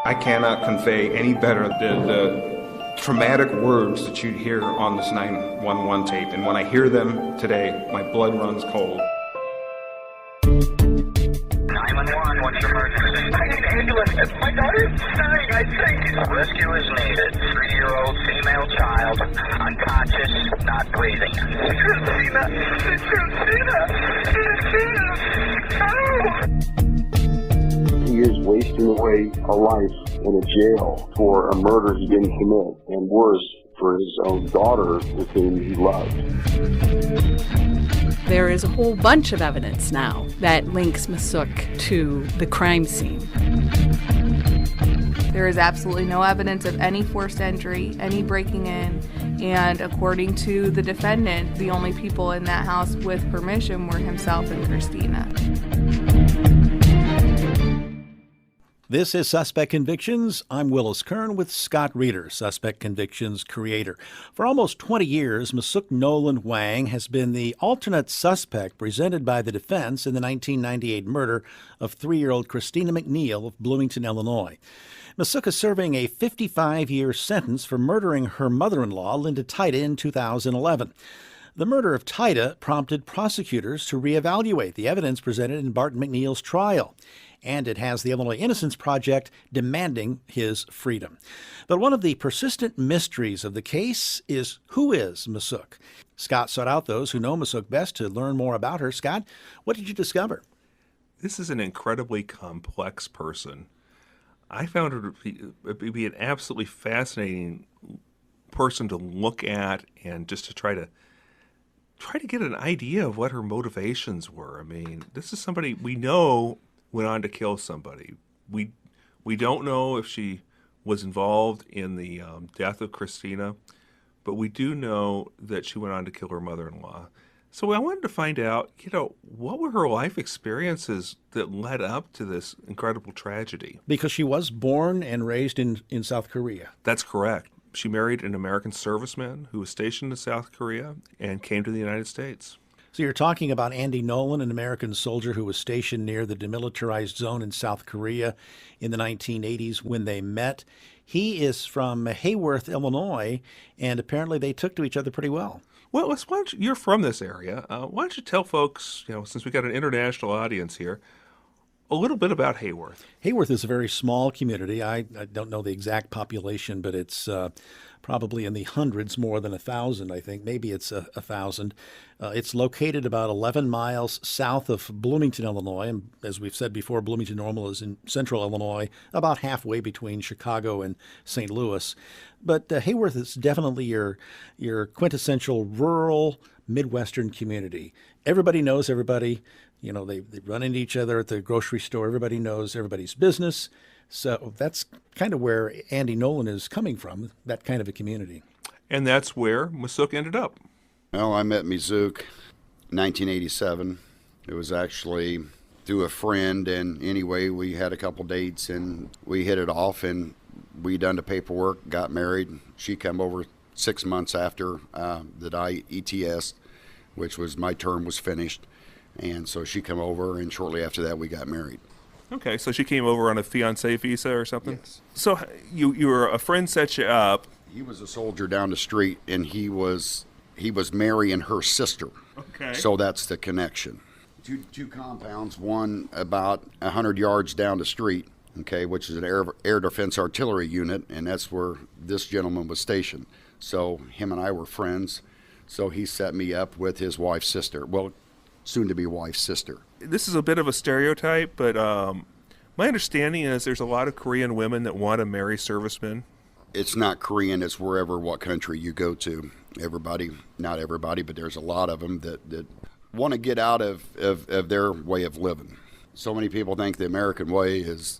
I cannot convey any better the traumatic words that you'd hear on this 911 tape. And when I hear them today, my blood runs cold. 911, what's your emergency? I need an ambulance. My daughter's dying, I think. Rescue is needed. 3-year-old female child, unconscious, not breathing. Christina! It's Christina! Christina! Oh! He is wasting away a life in a jail for a murder he didn't commit, and worse, for his own daughter with whom he loved. There is a whole bunch of evidence now that links Msuk to the crime scene. There is absolutely no evidence of any forced entry, any breaking in, and according to the defendant, the only people in that house with permission were himself and Christina. This is Suspect Convictions. I'm Willis Kern with Scott Reeder, Suspect Convictions creator. For almost 20 years, Msuk Nolan Wang has been the alternate suspect presented by the defense in the 1998 murder of 3-year-old Christina McNeil of Bloomington, Illinois. Msuk is serving a 55-year sentence for murdering her mother-in-law, Linda Tida, in 2011. The murder of Tida prompted prosecutors to reevaluate the evidence presented in Barton McNeil's trial, and it has the Illinois Innocence Project demanding his freedom. But one of the persistent mysteries of the case is, who is Msuk? Scott sought out those who know Msuk best to learn more about her. Scott, what did you discover? This is an incredibly complex person. I found her to be an absolutely fascinating person to look at and just to try to get an idea of what her motivations were. I mean, this is somebody we know went on to kill somebody. We don't know if she was involved in the death of Christina, but we do know that she went on to kill her mother-in-law. So I wanted to find out, what were her life experiences that led up to this incredible tragedy? Because she was born and raised in South Korea. That's correct. She married an American serviceman who was stationed in South Korea and came to the United States. So you're talking about Andy Nolan, an American soldier who was stationed near the demilitarized zone in South Korea in the 1980s when they met. He is from Hayworth, Illinois, and apparently they took to each other pretty well. Well, you're from this area. Why don't you tell folks, since we've got an international audience here, a little bit about Hayworth. Hayworth is a very small community. I don't know the exact population, but it's probably in the hundreds, more than 1,000, I think. Maybe it's 1,000. It's located about 11 miles south of Bloomington, Illinois. And as we've said before, Bloomington Normal is in central Illinois, about halfway between Chicago and St. Louis. But Hayworth is definitely your quintessential rural Midwestern community. Everybody knows everybody. They run into each other at the grocery store. Everybody knows everybody's business. So that's kind of where Andy Nolan is coming from, that kind of a community. And that's where Msuk ended up. Well, I met Msuk in 1987. It was actually through a friend, and anyway, we had a couple dates, and we hit it off, and we done the paperwork, got married. She came over 6 months after that I ETS, which was my term was finished. And so she came over, and shortly after that, we got married. Okay, so she came over on a fiancé visa or something? Yes. So you were a friend set you up. He was a soldier down the street, and he was marrying her sister. Okay. So that's the connection. Two compounds, one about 100 yards down the street, okay, which is an air defense artillery unit, and that's where this gentleman was stationed. So him and I were friends. So he set me up with his wife's sister. Well, soon-to-be wife's sister. This is a bit of a stereotype, but my understanding is there's a lot of Korean women that want to marry servicemen. It's not Korean, it's what country you go to. Everybody, not everybody, but there's a lot of them that want to get out of their way of living. So many people think the American way is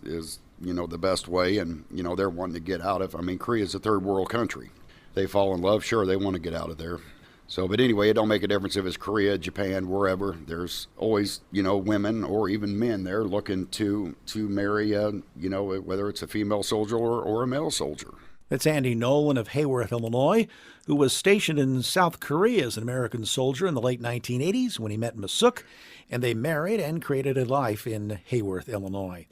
the best way, and, they're wanting to get out of. Korea's a third world country. They fall in love, sure, they want to get out of there. So, but anyway, it don't make a difference if it's Korea, Japan, wherever. There's always, women or even men there looking to marry, whether it's a female soldier or a male soldier. That's Andy Nolan of Hayworth, Illinois, who was stationed in South Korea as an American soldier in the late 1980s when he met Msuk, and they married and created a life in Hayworth, Illinois.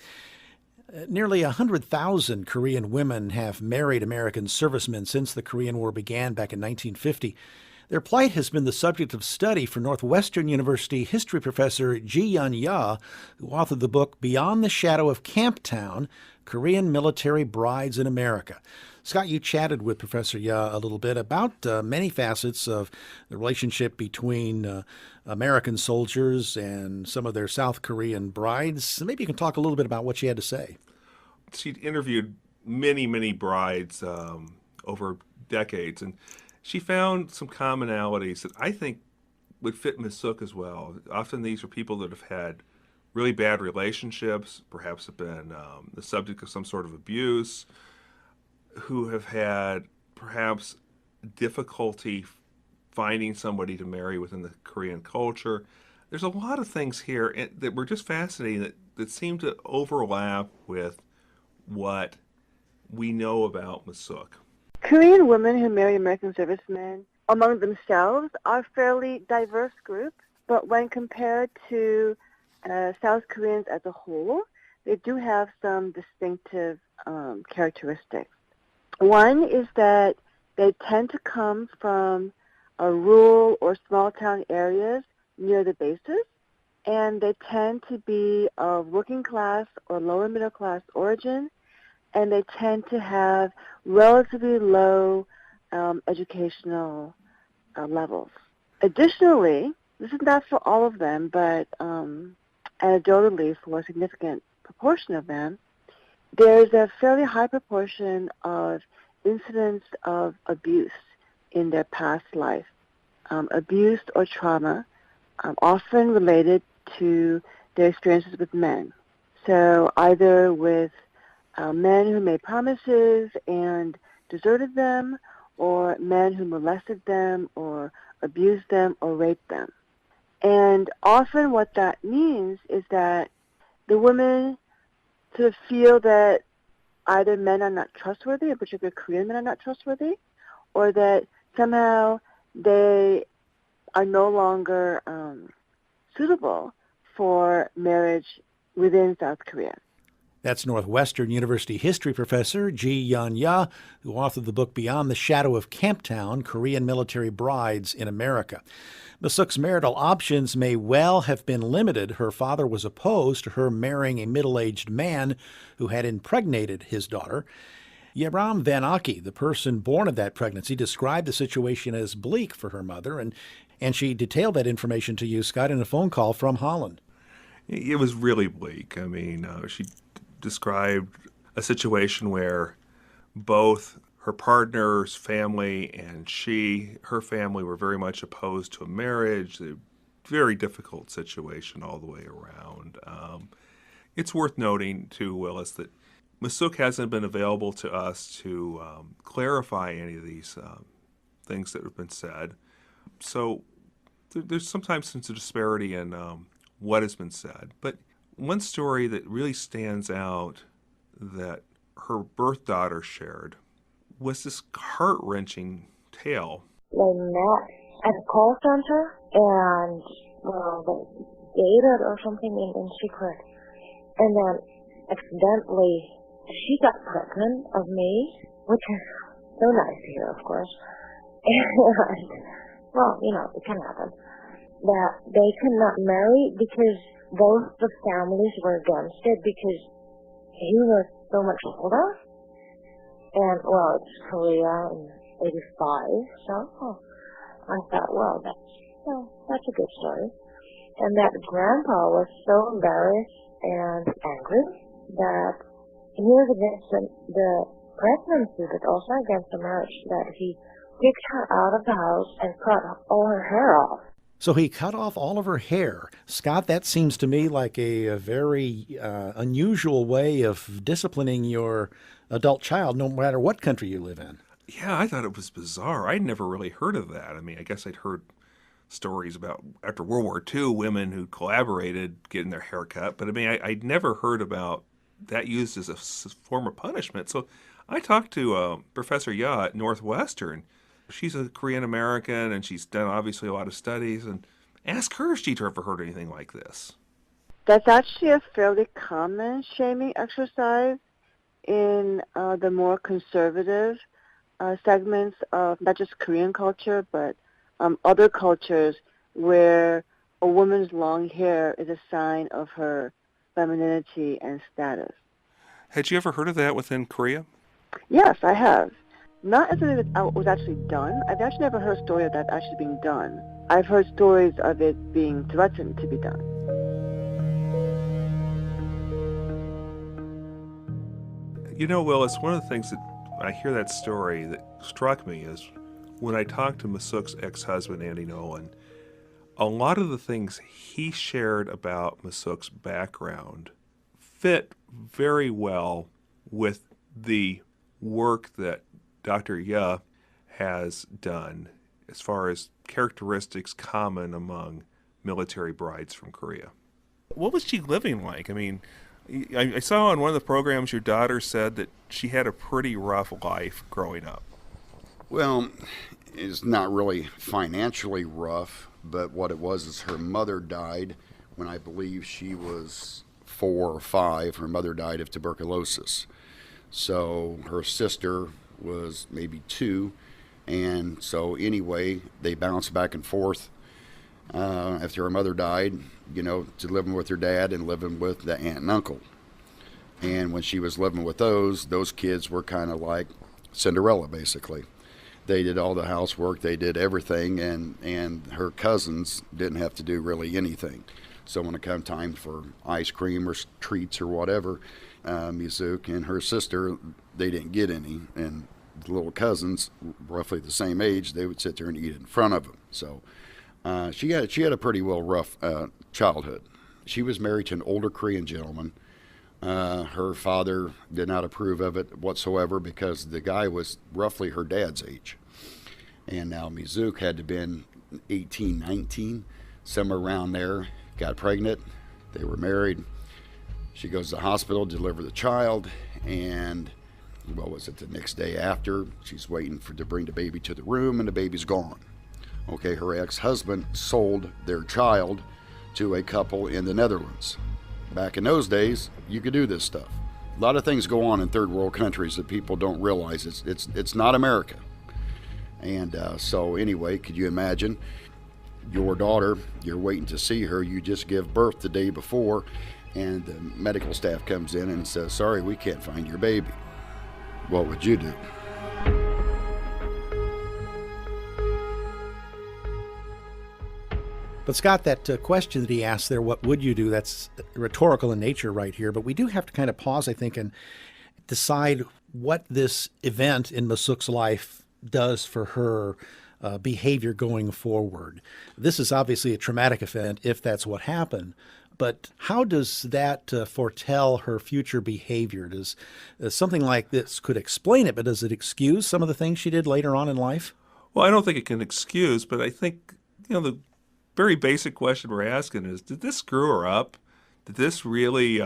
Nearly 100,000 Korean women have married American servicemen since the Korean War began back in 1950. Their plight has been the subject of study for Northwestern University history professor Ji-Yun Ya, who authored the book Beyond the Shadow of Camptown, Korean Military Brides in America. Scott, you chatted with Professor Ya a little bit about many facets of the relationship between American soldiers and some of their South Korean brides. Maybe you can talk a little bit about what she had to say. She'd interviewed many, many brides over decades, and she found some commonalities that I think would fit Ms. Suk as well. Often these are people that have had really bad relationships, perhaps have been the subject of some sort of abuse, who have had perhaps difficulty finding somebody to marry within the Korean culture. There's a lot of things here that were just fascinating that seem to overlap with what we know about Ms. Suk. Korean women who marry American servicemen among themselves are a fairly diverse group, but when compared to South Koreans as a whole, they do have some distinctive characteristics. One is that they tend to come from rural or small town areas near the bases, and they tend to be of working class or lower middle class origin, and they tend to have relatively low educational levels. Additionally, this is not for all of them, but anecdotally for a significant proportion of them, there's a fairly high proportion of incidents of abuse in their past life, abuse or trauma, often related to their experiences with men. So either with men who made promises and deserted them, or men who molested them or abused them or raped them. And often what that means is that the women sort of feel that either men are not trustworthy, in particular Korean men are not trustworthy, or that somehow they are no longer suitable for marriage within South Korea. That's Northwestern University history professor Ji-Yun Ya, who authored the book Beyond the Shadow of Camptown, Korean Military Brides in America. Ms. Suk's marital options may well have been limited. Her father was opposed to her marrying a middle-aged man who had impregnated his daughter. Yeram Van Aki, the person born of that pregnancy, described the situation as bleak for her mother, and she detailed that information to you, Scott, in a phone call from Holland. It was really bleak. I mean, she described a situation where both her partner's family and her family were very much opposed to a marriage. A very difficult situation all the way around. It's worth noting, too, Willis, that Ms. Suk hasn't been available to us to clarify any of these things that have been said. So there's sometimes some disparity in what has been said. But one story that really stands out that her birth daughter shared was this heart-wrenching tale. They met at a call center, and they dated or something in secret. And then accidentally, she got pregnant of me, which is so nice to hear, of course. And, well, it can happen. That they could not marry because both the families were against it because he was so much older. And, it's Korea in 85, so I thought, that's a good story. And that grandpa was so embarrassed and angry that he was against the pregnancy, but also against the marriage, that he kicked her out of the house and cut all her hair off. So he cut off all of her hair. Scott, that seems to me like a very unusual way of disciplining your adult child, no matter what country you live in. Yeah, I thought it was bizarre. I'd never really heard of that. I mean, I guess I'd heard stories about, after World War II, women who collaborated getting their hair cut. But I mean, I'd never heard about that used as a form of punishment. So I talked to Professor Ya at Northwestern. She's a Korean American, and she's done obviously a lot of studies, and ask her if she'd ever heard anything like this. That's actually a fairly common shaming exercise in the more conservative segments of not just Korean culture, but other cultures where a woman's long hair is a sign of her femininity and status. Had you ever heard of that within Korea? Yes, I have. Not as something that was actually done. I've actually never heard a story of that actually being done. I've heard stories of it being threatened to be done. You know, Willis, one of the things that I hear that story that struck me is when I talked to Masuk's ex-husband, Andy Nolan, a lot of the things he shared about Masuk's background fit very well with the work that Dr. Yeh has done as far as characteristics common among military brides from Korea. What was she living like? I mean, I saw on one of the programs your daughter said that she had a pretty rough life growing up. Well, it's not really financially rough, but what it was is her mother died when I believe she was 4 or 5. Her mother died of tuberculosis. So her sister was maybe 2, and so anyway, they bounced back and forth after her mother died, to living with her dad and living with the aunt and uncle. And when she was living with those kids were kind of like Cinderella, basically. They did all the housework, they did everything, and her cousins didn't have to do really anything. So when it came time for ice cream or treats or whatever, Misuk and her sister, they didn't get any. And the little cousins, roughly the same age, they would sit there and eat in front of them. So she had a pretty rough childhood. She was married to an older Korean gentleman. Her father did not approve of it whatsoever because the guy was roughly her dad's age. And now Misuk had to have been 18, 19, somewhere around there, got pregnant. They were married. She goes to the hospital, deliver the child, and what was it, the next day after, she's waiting to bring the baby to the room, and the baby's gone. Okay, her ex-husband sold their child to a couple in the Netherlands. Back in those days, you could do this stuff. A lot of things go on in third world countries that people don't realize. It's not America. And so anyway, could you imagine your daughter, you're waiting to see her, you just give birth the day before, and the medical staff comes in and says, sorry, we can't find your baby. What would you do? But Scott, that question that he asked there, what would you do? That's rhetorical in nature right here. But we do have to kind of pause, I think, and decide what this event in Masuk's life does for her behavior going forward. This is obviously a traumatic event, if that's what happened. But how does that foretell her future behavior? Does something like this could explain it, but does it excuse some of the things she did later on in life? Well, I don't think it can excuse, but I think, the very basic question we're asking is, did this screw her up? Did this really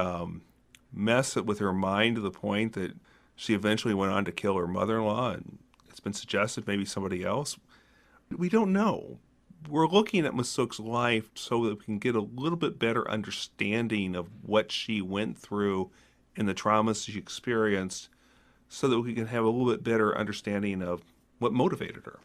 mess with her mind to the point that she eventually went on to kill her mother-in-law? And it's been suggested maybe somebody else. We don't know. We're looking at Masuk's life so that we can get a little bit better understanding of what she went through and the traumas she experienced so that we can have a little bit better understanding of what motivated her.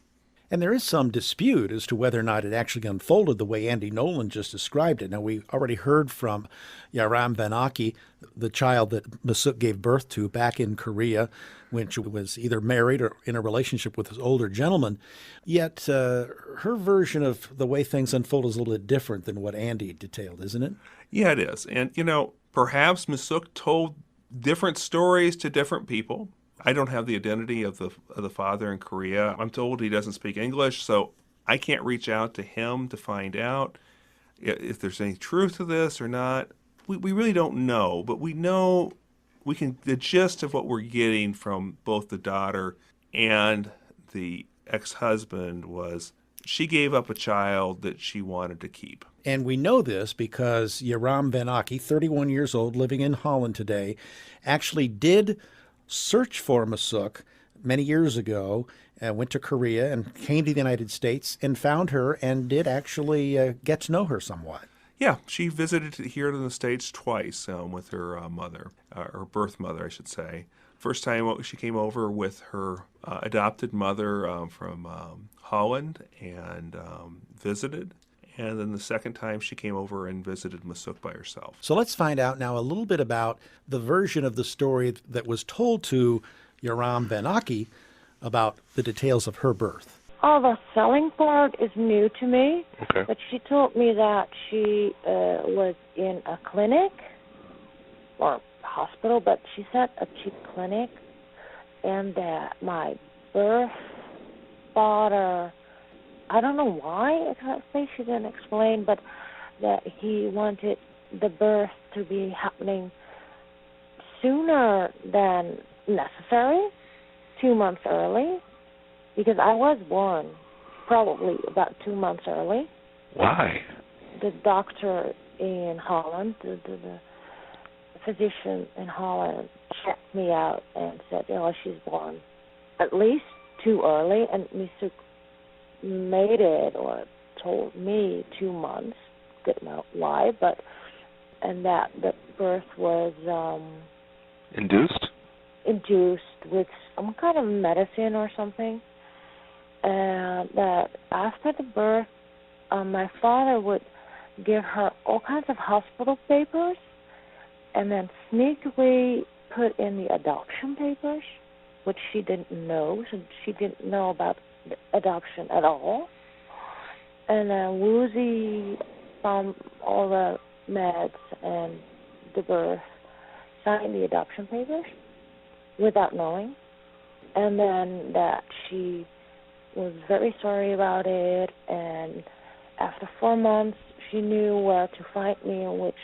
And there is some dispute as to whether or not it actually unfolded the way Andy Nolan just described it. Now, we already heard from Yaram Vanaki, the child that Masuk gave birth to back in Korea when she was either married or in a relationship with this older gentleman. Yet her version of the way things unfold is a little bit different than what Andy detailed, isn't it? Yeah, it is. And, perhaps Masuk told different stories to different people. I don't have the identity of the father in Korea. I'm told he doesn't speak English, so I can't reach out to him to find out if there's any truth to this or not. We really don't know, but we know the gist of what we're getting from both the daughter and the ex-husband was she gave up a child that she wanted to keep. And we know this because Yaram Vanaki, 31 years old, living in Holland today, actually did search for Masuk many years ago, went to Korea and came to the United States and found her and did actually get to know her somewhat. Yeah, she visited here in the States twice with her mother, her birth mother, I should say. First time she came over with her adopted mother from Holland and visited. And then the second time she came over and visited Masuk by herself. So let's find out now a little bit about the version of the story that was told to Yoram Ben Aki about the details of her birth. Oh, the selling part is new to me. Okay. But she told me that she was in a clinic or hospital, but she said a cheap clinic, and that my birth father, I don't know why exactly, she didn't explain, but that he wanted the birth to be happening sooner than necessary, 2 months early, because I was born probably about 2 months early. Why? The doctor in Holland, the physician in Holland, checked me out and said, she's born at least too early, and Masuk made it, or told me, 2 months, didn't know why, and that the birth was Induced with some kind of medicine or something, and that after the birth, my father would give her all kinds of hospital papers and then sneakily put in the adoption papers, which she didn't know, so she didn't know about adoption at all. And then woozy from all the meds and the birth, signed the adoption papers without knowing. And then that she was very sorry about it, and after 4 months she knew where to find me, in which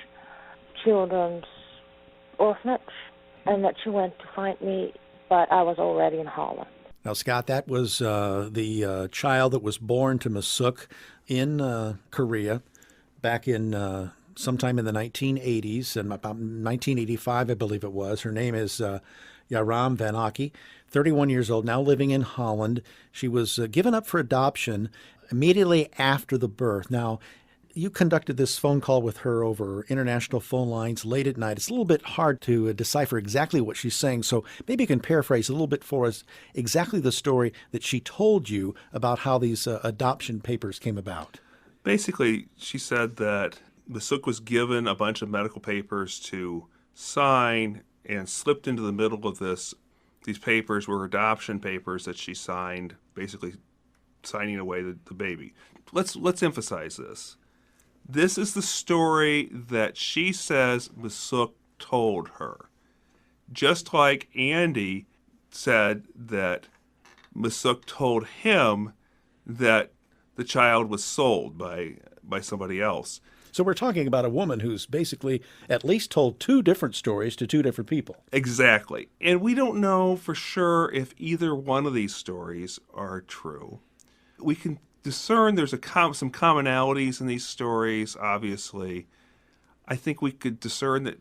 children's orphanage, and that she went to find me, but I was already in Holland. Now, Scott, that was the child that was born to Masuk in Korea back in sometime in the 1980s, and about 1985, I believe it was. Her name is Yoram Ben Aki, 31 years old, now living in Holland. She was given up for adoption immediately after the birth. Now, you conducted this phone call with her over international phone lines late at night. It's a little bit hard to decipher exactly what she's saying, so maybe you can paraphrase a little bit for us exactly the story that she told you about how these adoption papers came about. Basically, she said that Masuk was given a bunch of medical papers to sign, and slipped into the middle of this. These papers were adoption papers that she signed, basically signing away the baby. Let's emphasize this. This is the story that she says Masuk told her. Just like Andy said that Masuk told him that the child was sold by somebody else. So we're talking about a woman who's basically at least told two different stories to two different people. Exactly. And we don't know for sure if either one of these stories are true. We can discern there's some commonalities in these stories, obviously. I think we could discern that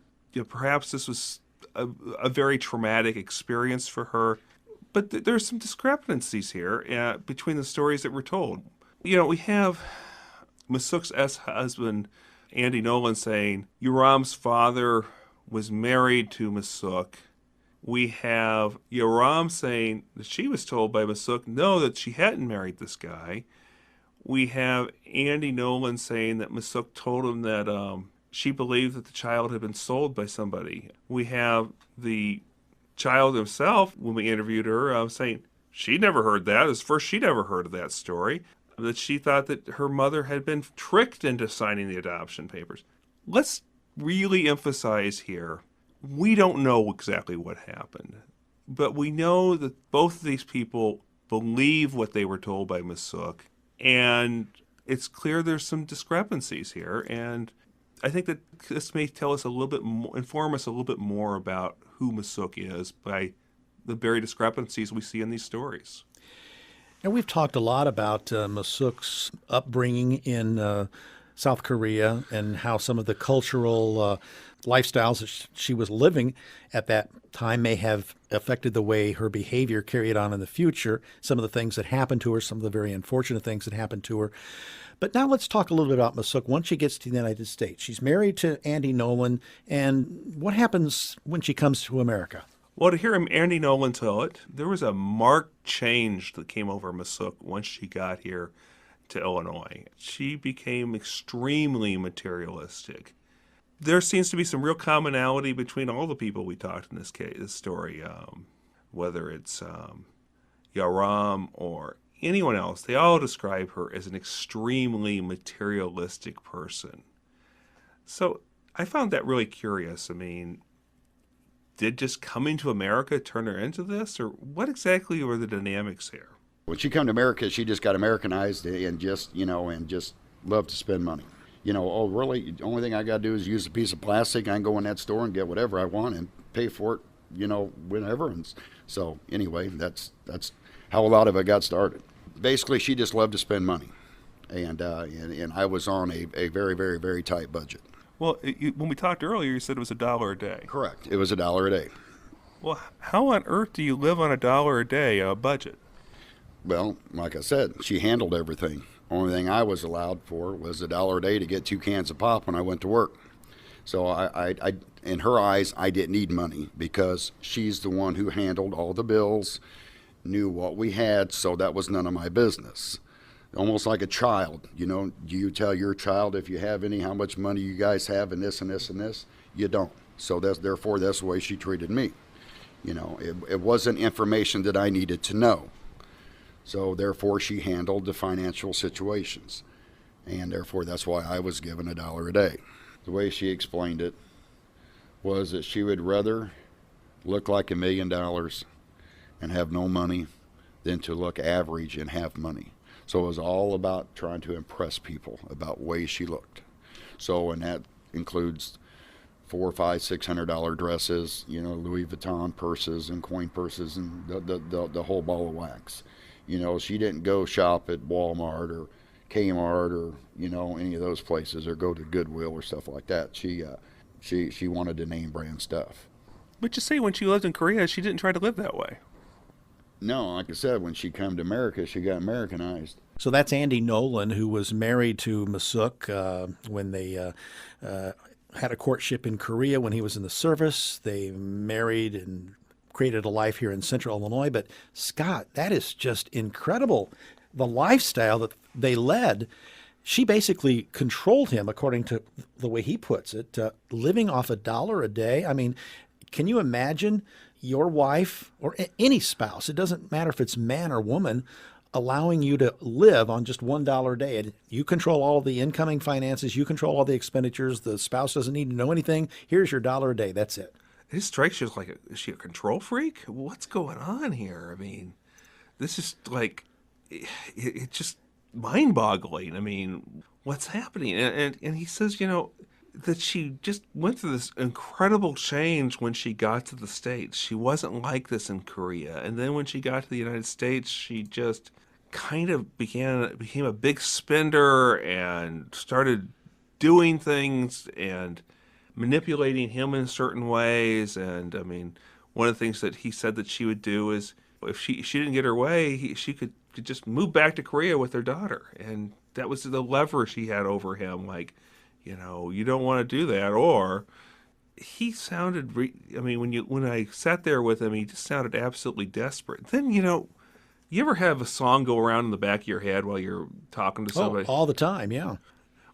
perhaps this was a very traumatic experience for her. But there's some discrepancies here between the stories that were told. We have Masuk's ex-husband, Andy Nolan, saying Yoram's father was married to Masuk. We have Yoram saying that she was told by Masuk, no, that she hadn't married this guy. We have Andy Nolan saying that Masuk told him that she believed that the child had been sold by somebody. We have the child himself, when we interviewed her, saying she never heard that. It was first she'd ever heard of that story, that she thought that her mother had been tricked into signing the adoption papers. Let's really emphasize here, we don't know exactly what happened, but we know that both of these people believe what they were told by Masuk, and it's clear there's some discrepancies here, and I think that this may tell us a little bit more, inform us a little bit more about who Masuk is by the very discrepancies we see in these stories. Now, we've talked a lot about Masuk's upbringing in South Korea and how some of the cultural lifestyles that she was living at that time may have affected the way her behavior carried on in the future, some of the things that happened to her, some of the very unfortunate things that happened to her. But now let's talk a little bit about Masuk once she gets to the United States. She's married to Andy Nolan, and what happens when she comes to America? Well, to hear Andy Nolan tell it, there was a marked change that came over Masuk once she got here to Illinois. She became extremely materialistic. There seems to be some real commonality between all the people we talked in this story, whether it's Yaram or anyone else. They all describe her as an extremely materialistic person. So I found that really curious. I mean, did just coming to America turn her into this, or what exactly were the dynamics here? When she come to America, she just got Americanized and just loved to spend money. Oh, really? The only thing I got to do is use a piece of plastic. I can go in that store and get whatever I want and pay for it, whenever. And so anyway, that's how a lot of it got started. Basically, she just loved to spend money. And I was on a very, very, very tight budget. Well, when we talked earlier, you said it was $1 a day. Correct. It was $1 a day. Well, how on earth do you live on $1 a day budget? Well, like I said, she handled everything. Only thing I was allowed for was $1 a day to get 2 cans of pop when I went to work. So I in her eyes, I didn't need money because she's the one who handled all the bills, knew what we had, so that was none of my business. Almost like a child, do you tell your child if you have any, how much money you guys have and this and this and this? You don't. So that's the way she treated me. It wasn't information that I needed to know. So therefore she handled the financial situations. And therefore that's why I was given $1 a day. The way she explained it was that she would rather look like $1 million and have no money than to look average and have money. So it was all about trying to impress people about ways she looked. So, and that includes $400, $500, $600 dresses, Louis Vuitton purses and coin purses and the whole ball of wax. She didn't go shop at Walmart or Kmart or any of those places or go to Goodwill or stuff like that. She wanted the name brand stuff. But you say when she lived in Korea, she didn't try to live that way. No, like I said, when she came to America, she got Americanized. So that's Andy Nolan, who was married to Masuk when they had a courtship in Korea when he was in the service. They married and created a life here in Central Illinois. But Scott, that is just incredible. The lifestyle that they led, she basically controlled him, according to the way he puts it, living off $1 a day. I mean, can you imagine your wife or any spouse, it doesn't matter if it's man or woman, allowing you to live on just $1 a day? You control all of the incoming finances. You control all the expenditures. The spouse doesn't need to know anything. Here's your $1 a day. That's it. It strikes you as like, is she a control freak? What's going on here? I mean, this is like, it's just mind-boggling. I mean, what's happening? And he says, that she just went through this incredible change when she got to the States. She wasn't like this in Korea. And then when she got to the United States, she just kind of became a big spender and started doing things and manipulating him in certain ways. And I mean, one of the things that he said that she would do is if she didn't get her way, she could just move back to Korea with her daughter. And that was the lever she had over him. Like, you don't want to do that. Or he sounded, when I sat there with him, he just sounded absolutely desperate. Then, you ever have a song go around in the back of your head while you're talking to somebody? Oh, all the time, yeah.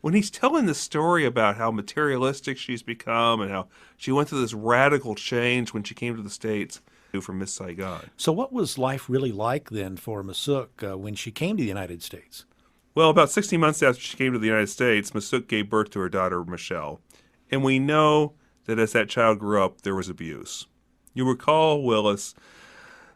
When he's telling the story about how materialistic she's become and how she went through this radical change when she came to the States from Miss Saigon. So what was life really like then for Masuk when she came to the United States? Well, about 16 months after she came to the United States, Masuk gave birth to her daughter, Michelle. And we know that as that child grew up, there was abuse. You recall, Willis,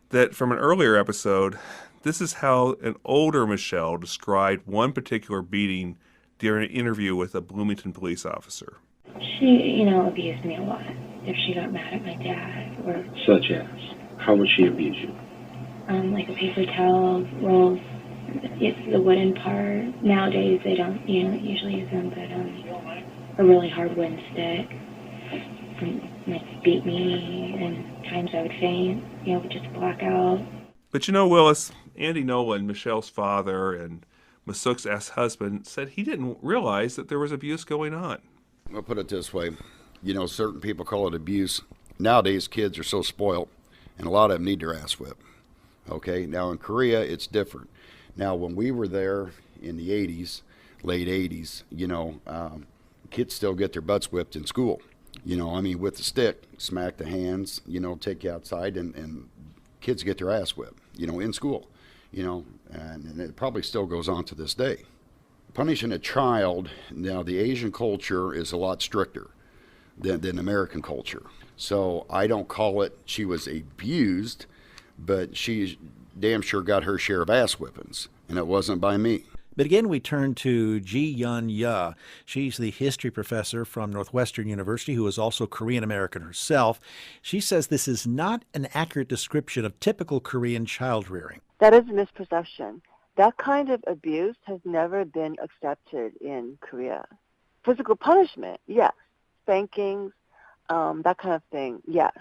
that from an earlier episode, this is how an older Michelle described one particular beating during an interview with a Bloomington police officer. She, abused me a lot. If she got mad at my dad or... Such as? How would she abuse you? Like a paper towel, rolls, It's the wooden part. Nowadays they don't, usually use them, but a really hard wooden stick. Might beat me, and times I would faint, would just black out. But Willis, Andy Nolan, Michelle's father, and Masuk's ex-husband said he didn't realize that there was abuse going on. I'll put it this way. Certain people call it abuse. Nowadays, kids are so spoiled, and a lot of them need their ass whipped. Okay, now in Korea, it's different. Now, when we were there in the 80s, late 80s, kids still get their butts whipped in school. With the stick, smack the hands, take you outside, and kids get their ass whipped, in school, and it probably still goes on to this day. Punishing a child, now the Asian culture is a lot stricter than American culture. So I don't call it she was abused, but she damn sure got her share of ass whippings, and it wasn't by me. But again, we turn to Ji-Yun Ya. She's the history professor from Northwestern University who is also Korean American herself. She says this is not an accurate description of typical Korean child rearing. That is a misperception. That kind of abuse has never been accepted in Korea. Physical punishment, yes. Spankings, that kind of thing, yes.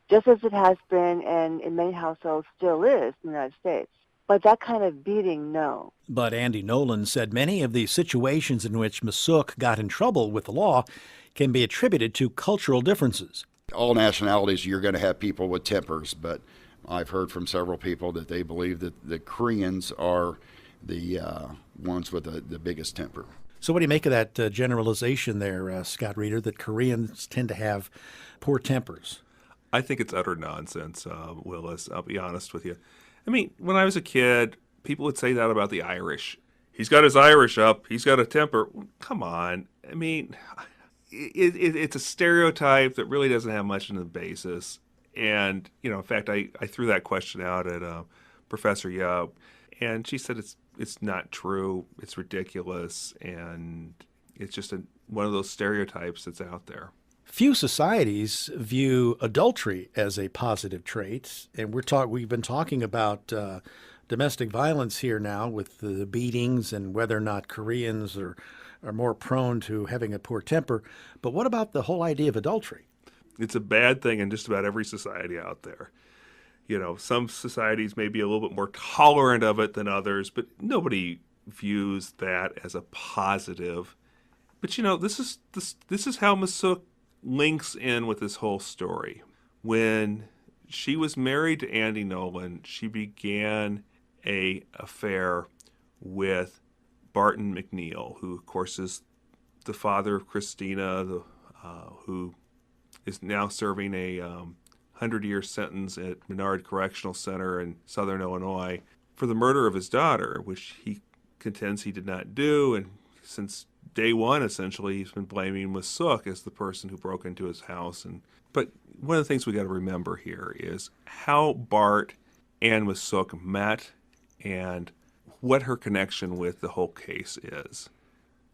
Just as it has been and in many households still is in the United States. But that kind of beating, no. But Andy Nolan said many of the situations in which Masuk got in trouble with the law can be attributed to cultural differences. All nationalities, you're going to have people with tempers, but I've heard from several people that they believe that the Koreans are the ones with the biggest temper. So what do you make of that generalization there, Scott Reeder, that Koreans tend to have poor tempers? I think it's utter nonsense, Willis. I'll be honest with you. When I was a kid, people would say that about the Irish. He's got his Irish up. He's got a temper. Come on. It's a stereotype that really doesn't have much in the basis. And, in fact, I threw that question out at Professor Yeo, and she said it's not true. It's ridiculous. And it's just one of those stereotypes that's out there. Few societies view adultery as a positive trait, and we've been talking about domestic violence here now with the beatings and whether or not Koreans are more prone to having a poor temper. But what about the whole idea of adultery? It's a bad thing in just about every society out there. Some societies may be a little bit more tolerant of it than others, but nobody views that as a positive. But this is how Masuk links in with this whole story. When she was married to Andy Nolan, she began an affair with Barton McNeil, who, of course, is the father of Christina, who is now serving a 100-year sentence at Menard Correctional Center in southern Illinois for the murder of his daughter, which he contends he did not do. And since day one, essentially, he's been blaming Masuk as the person who broke into his house. But one of the things we got to remember here is how Bart and Masuk met and what her connection with the whole case is.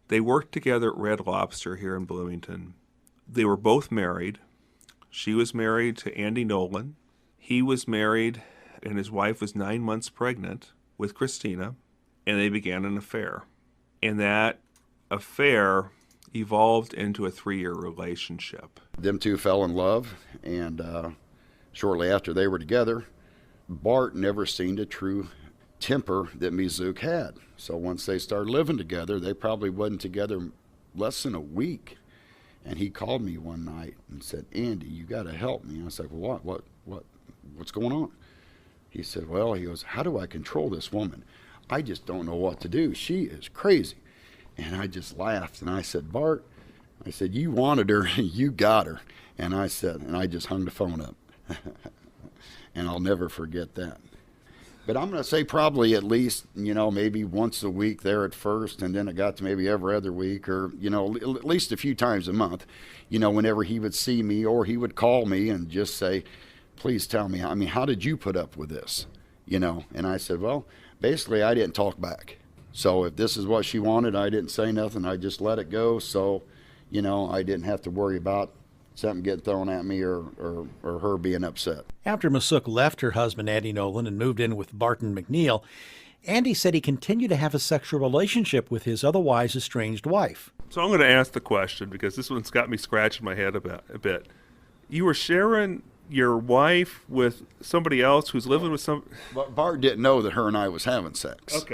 They worked together at Red Lobster here in Bloomington. They were both married. She was married to Andy Nolan. He was married, and his wife was 9 months pregnant with Christina, and they began an affair. And that affair evolved into a 3-year relationship. Them two fell in love, and shortly after they were together, Bart never seen the true temper that Masuk had. So once they started living together, they probably wasn't together less than a week. And he called me one night and said, "Andy, you got to help me." And I said, "Well, what's going on?" He said, "Well," he goes, "how do I control this woman? I just don't know what to do. She is crazy." And I just laughed, and I said, "Bart," I said, "you wanted her, you got her." And I just hung the phone up. And I'll never forget that. But I'm going to say probably at least, maybe once a week there at first, and then it got to maybe every other week, or, at least a few times a month, whenever he would see me, or he would call me and just say, "Please tell me, how did you put up with this?" And I said, "Well, basically I didn't talk back. So if this is what she wanted, I didn't say nothing. I just let it go. So, I didn't have to worry about something getting thrown at me or her being upset." After Masuk left her husband, Andy Nolan, and moved in with Barton McNeil, Andy said he continued to have a sexual relationship with his otherwise estranged wife. So I'm going to ask the question because this one's got me scratching my head a bit. You were sharing your wife with somebody else who's living with some... Bart didn't know that her and I was having sex.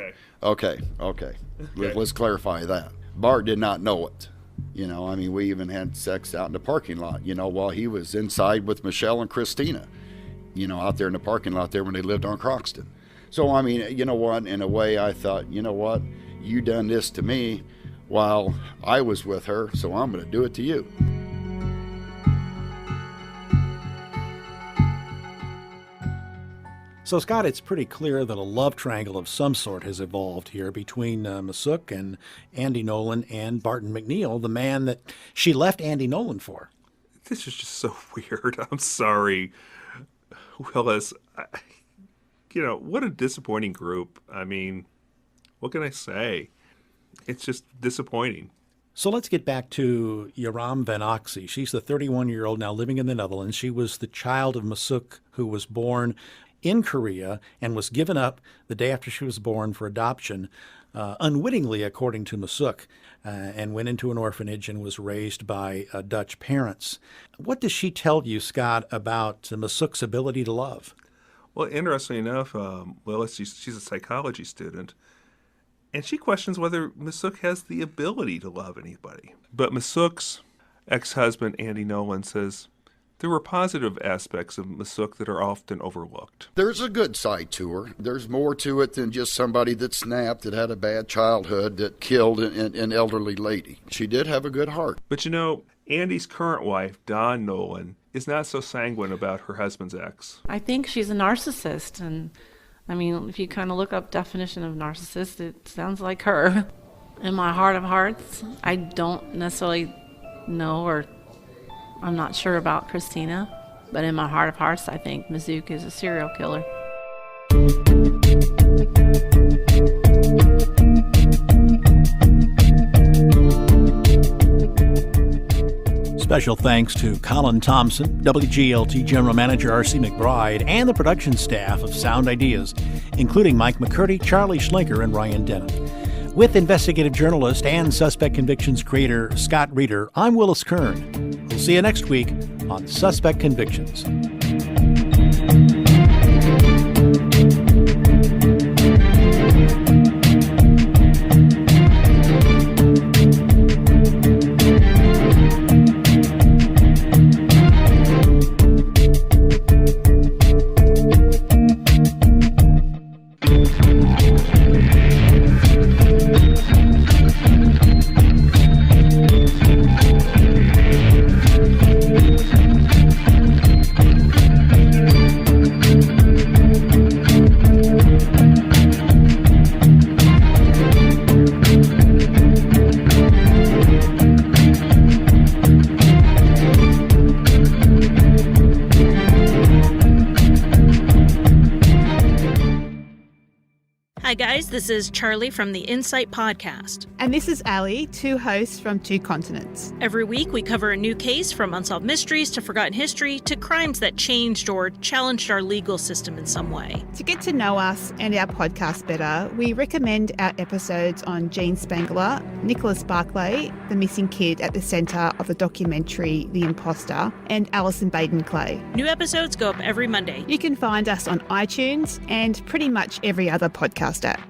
Okay. Let's clarify that. Bart did not know it. You know, I mean, we even had sex out in the parking lot, you know, while he was inside with Michelle and Christina, you know, out there in the parking lot there when they lived on Croxton. So, I mean, you know what, in a way I thought, you know what, you done this to me while I was with her, so I'm going to do it to you. So, Scott, it's pretty clear that a love triangle of some sort has evolved here between Masuk and Andy Nolan and Barton McNeil, the man that she left Andy Nolan for. This is just so weird. I'm sorry, Willis. You know, what a disappointing group. I mean, what can I say? It's just disappointing. So let's get back to Yaram Van Oxy. She's the 31-year-old now living in the Netherlands. She was the child of Masuk, who was born in Korea and was given up the day after she was born for adoption, unwittingly, according to Masuk, and went into an orphanage and was raised by Dutch parents. What does she tell you, Scott, about Masuk's ability to love? Well, interestingly enough, Willis, she's a psychology student, and she questions whether Masuk has the ability to love anybody. But Masuk's ex-husband, Andy Nolan, says there were positive aspects of Masuk that are often overlooked. There's a good side to her. There's more to it than just somebody that snapped, that had a bad childhood, that killed an elderly lady. She did have a good heart. But you know, Andy's current wife, Dawn Nolan, is not so sanguine about her husband's ex. I think she's a narcissist, and I mean, if you kind of look up definition of narcissist, it sounds like her. In my heart of hearts, I don't necessarily know, or I'm not sure about Christina, but in my heart of hearts, I think Masuk is a serial killer. Special thanks to Colin Thompson, WGLT General Manager R.C. McBride, and the production staff of Sound Ideas, including Mike McCurdy, Charlie Schlenker, and Ryan Denham. With investigative journalist and Suspect Convictions creator Scott Reeder, I'm Willis Kern. We'll see you next week on Suspect Convictions. Hi guys, this is Charlie from the Insight Podcast. And this is Ali, two hosts from Two Continents. Every week we cover a new case, from unsolved mysteries to forgotten history to crimes that changed or challenged our legal system in some way. To get to know us and our podcast better, we recommend our episodes on Gene Spangler, Nicholas Barclay, the missing kid at the centre of the documentary The Imposter, and Alison Baden-Clay. New episodes go up every Monday. You can find us on iTunes and pretty much every other podcast app.